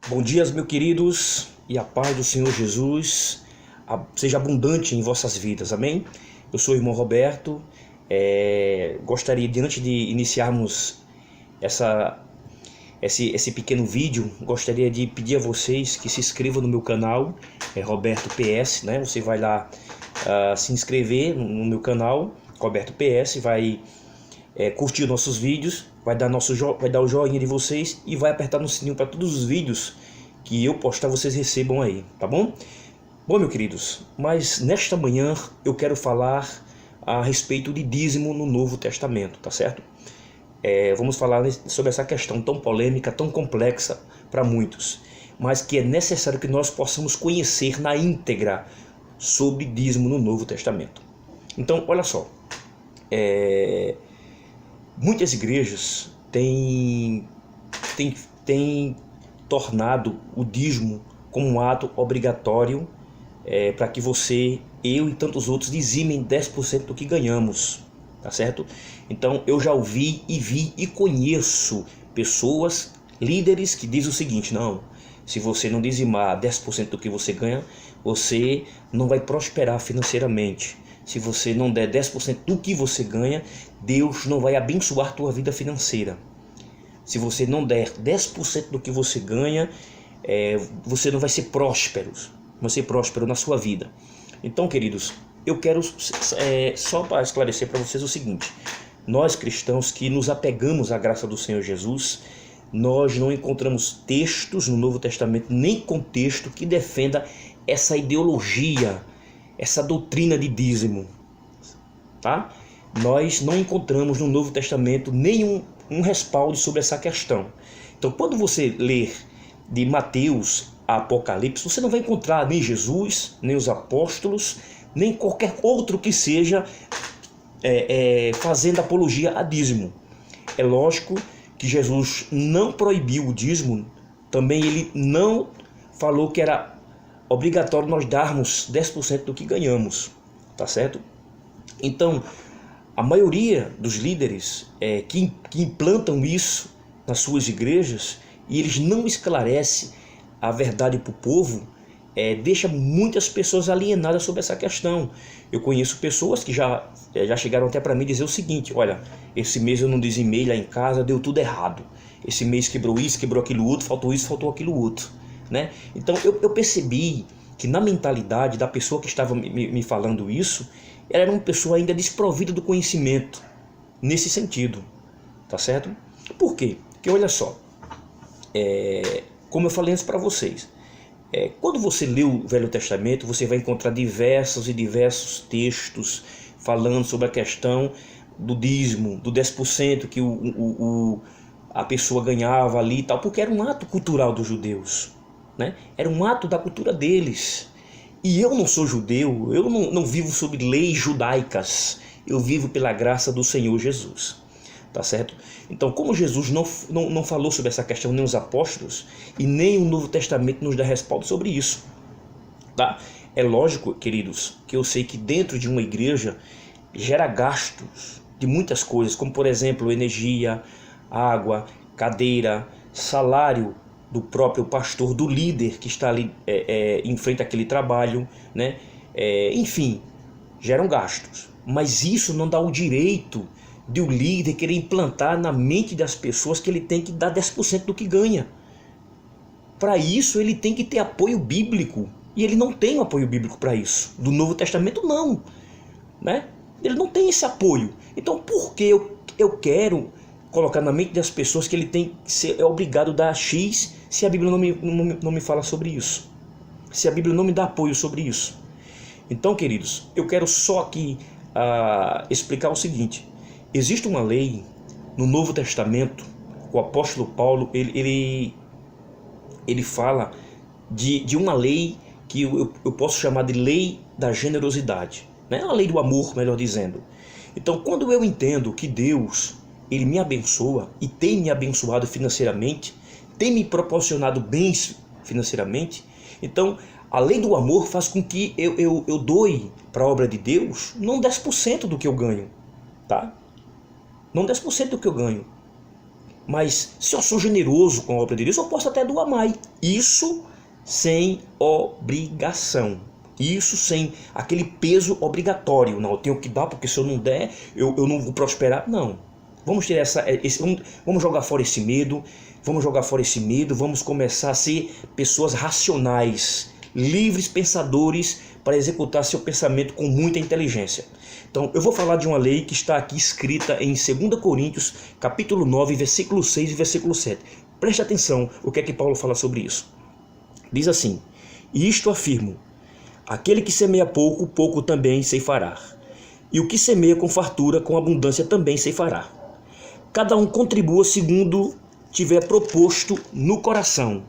Bom dia, meus queridos, e a paz do Senhor Jesus seja abundante em vossas vidas, amém? Eu sou o irmão Roberto. Gostaria, antes de iniciarmos esse pequeno vídeo, gostaria de pedir a vocês que se inscrevam no meu canal, Roberto PS, né? Você vai lá se inscrever no meu canal, Roberto PS, vai curtir nossos vídeos, vai dar o joinha de vocês e vai apertar no sininho para todos os vídeos que eu postar vocês recebam aí, tá bom? Bom, meus queridos, mas nesta manhã eu quero falar a respeito de dízimo no Novo Testamento, tá certo? Vamos falar sobre essa questão tão polêmica, tão complexa para muitos, mas que é necessário que nós possamos conhecer na íntegra sobre dízimo no Novo Testamento. Então, olha só, muitas igrejas têm tornado o dízimo como um ato obrigatório para que você, eu e tantos outros dizimem 10% do que ganhamos, tá certo? Então eu já ouvi e vi e conheço pessoas, líderes, que dizem o seguinte: não, se você não dizimar 10% do que você ganha, você não vai prosperar financeiramente. Se você não der 10% do que você ganha, Deus não vai abençoar a tua vida financeira. Se você não der 10% do que você ganha, você não vai ser próspero. Vai ser próspero na sua vida. Então, queridos, eu quero só para esclarecer para vocês o seguinte: nós cristãos que nos apegamos à graça do Senhor Jesus, nós não encontramos textos no Novo Testamento, nem contexto que defenda essa ideologia, essa doutrina de dízimo, tá? Nós não encontramos no Novo Testamento nenhum respaldo sobre essa questão. Então, quando você ler de Mateus a Apocalipse, você não vai encontrar nem Jesus, nem os apóstolos, nem qualquer outro que seja fazendo apologia a dízimo. É lógico que Jesus não proibiu o dízimo, também ele não falou que era obrigatório nós darmos 10% do que ganhamos, tá certo? Então, a maioria dos líderes que implantam isso nas suas igrejas, e eles não esclarecem a verdade para o povo, deixa muitas pessoas alienadas sobre essa questão. Eu conheço pessoas que já chegaram até para mim dizer o seguinte: olha, esse mês eu não dizimei lá em casa, deu tudo errado. Esse mês quebrou isso, quebrou aquilo outro, faltou isso, faltou aquilo outro, né? Então eu percebi que na mentalidade da pessoa que estava me falando isso, ela era uma pessoa ainda desprovida do conhecimento nesse sentido, tá certo? Por quê? Porque olha só, como eu falei antes para vocês, quando você lê o Velho Testamento, você vai encontrar diversos textos falando sobre a questão do dízimo, do 10% que a pessoa ganhava ali e tal, porque era um ato cultural dos judeus, né? Era um ato da cultura deles. E eu não sou judeu, eu não vivo sob leis judaicas, eu vivo pela graça do Senhor Jesus, tá certo? Então, como Jesus não falou sobre essa questão, nem os apóstolos, e nem o Novo Testamento nos dá respaldo sobre isso, tá? É lógico, queridos, que eu sei que dentro de uma igreja gera gastos de muitas coisas, como por exemplo energia, água, cadeira, salário do próprio pastor, do líder que está ali em frente àquele trabalho, né? Enfim, geram gastos. Mas isso não dá o direito de o líder querer implantar na mente das pessoas que ele tem que dar 10% do que ganha. Para isso ele tem que ter apoio bíblico, e ele não tem apoio bíblico para isso. Do Novo Testamento não, né? Ele não tem esse apoio. Então por que eu quero colocar na mente das pessoas que ele tem que ser obrigado a dar X, se a Bíblia não me fala sobre isso, se a Bíblia não me dá apoio sobre isso? Então, queridos, eu quero só aqui explicar o seguinte: existe uma lei no Novo Testamento. O apóstolo Paulo ele fala de uma lei que eu posso chamar de lei da generosidade, né? A lei do amor, melhor dizendo. Então, quando eu entendo que Deus ele me abençoa e tem me abençoado financeiramente, tem me proporcionado bens financeiramente, então a lei do amor faz com que eu doe para a obra de Deus não 10% do que eu ganho, tá? Não 10% do que eu ganho. mas se eu sou generoso com a obra de Deus, eu posso até doar mais. Isso sem obrigação. Isso sem aquele peso obrigatório. Não, eu tenho que dar, porque se eu não der, eu não vou prosperar. Não. Vamos tirar vamos jogar fora esse medo. Vamos jogar fora esse medo. Vamos começar a ser pessoas racionais, livres pensadores, para executar seu pensamento com muita inteligência. Então, eu vou falar de uma lei que está aqui escrita em 2 Coríntios, capítulo 9, versículo 6 e versículo 7. Preste atenção o que é que Paulo fala sobre isso. Diz assim: e isto afirmo, aquele que semeia pouco, pouco também ceifará. E o que semeia com fartura, com abundância também ceifará. Cada um contribua segundo tiver proposto no coração,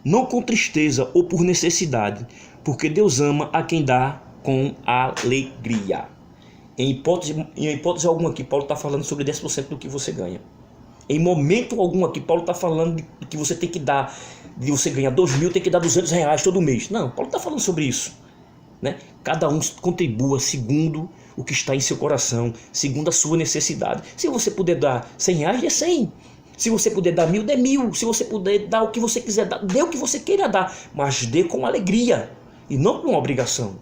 não com tristeza ou por necessidade, porque Deus ama a quem dá com alegria. Em hipótese alguma aqui, Paulo está falando sobre 10% do que você ganha. Em momento algum aqui, Paulo está falando de que você tem que dar, de você ganhar 2.000, tem que dar R$200 todo mês. Não, Paulo está falando sobre isso, né? Cada um contribua segundo o que está em seu coração, segundo a sua necessidade. Se você puder dar R$100, dê 100. Se você puder dar 1.000, dê 1.000. Se você puder dar o que você quiser dar, dê o que você queira dar, mas dê com alegria e não com obrigação.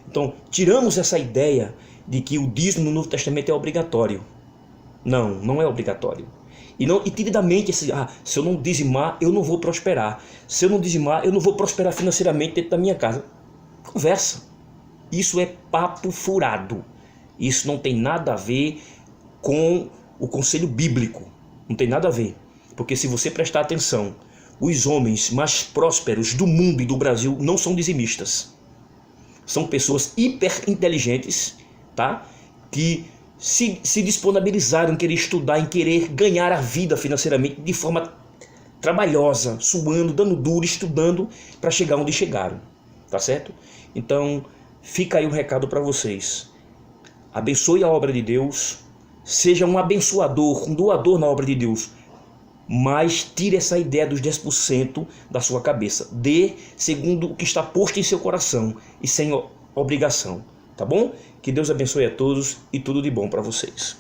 Então, tiramos essa ideia de que o dízimo no Novo Testamento é obrigatório. Não, não é obrigatório. E tire da mente esse, se eu não dizimar, eu não vou prosperar. Se eu não dizimar, eu não vou prosperar financeiramente dentro da minha casa. Conversa. Isso é papo furado. Isso não tem nada a ver com o conselho bíblico. Não tem nada a ver. Porque se você prestar atenção, os homens mais prósperos do mundo e do Brasil não são dizimistas. São pessoas hiper inteligentes, tá? Que se disponibilizaram em querer estudar, em querer ganhar a vida financeiramente de forma trabalhosa, suando, dando duro, estudando para chegar onde chegaram, tá certo? Então, fica aí um recado para vocês. Abençoe a obra de Deus, seja um abençoador, um doador na obra de Deus, mas tire essa ideia dos 10% da sua cabeça. Dê segundo o que está posto em seu coração e sem obrigação, tá bom? Que Deus abençoe a todos e tudo de bom para vocês.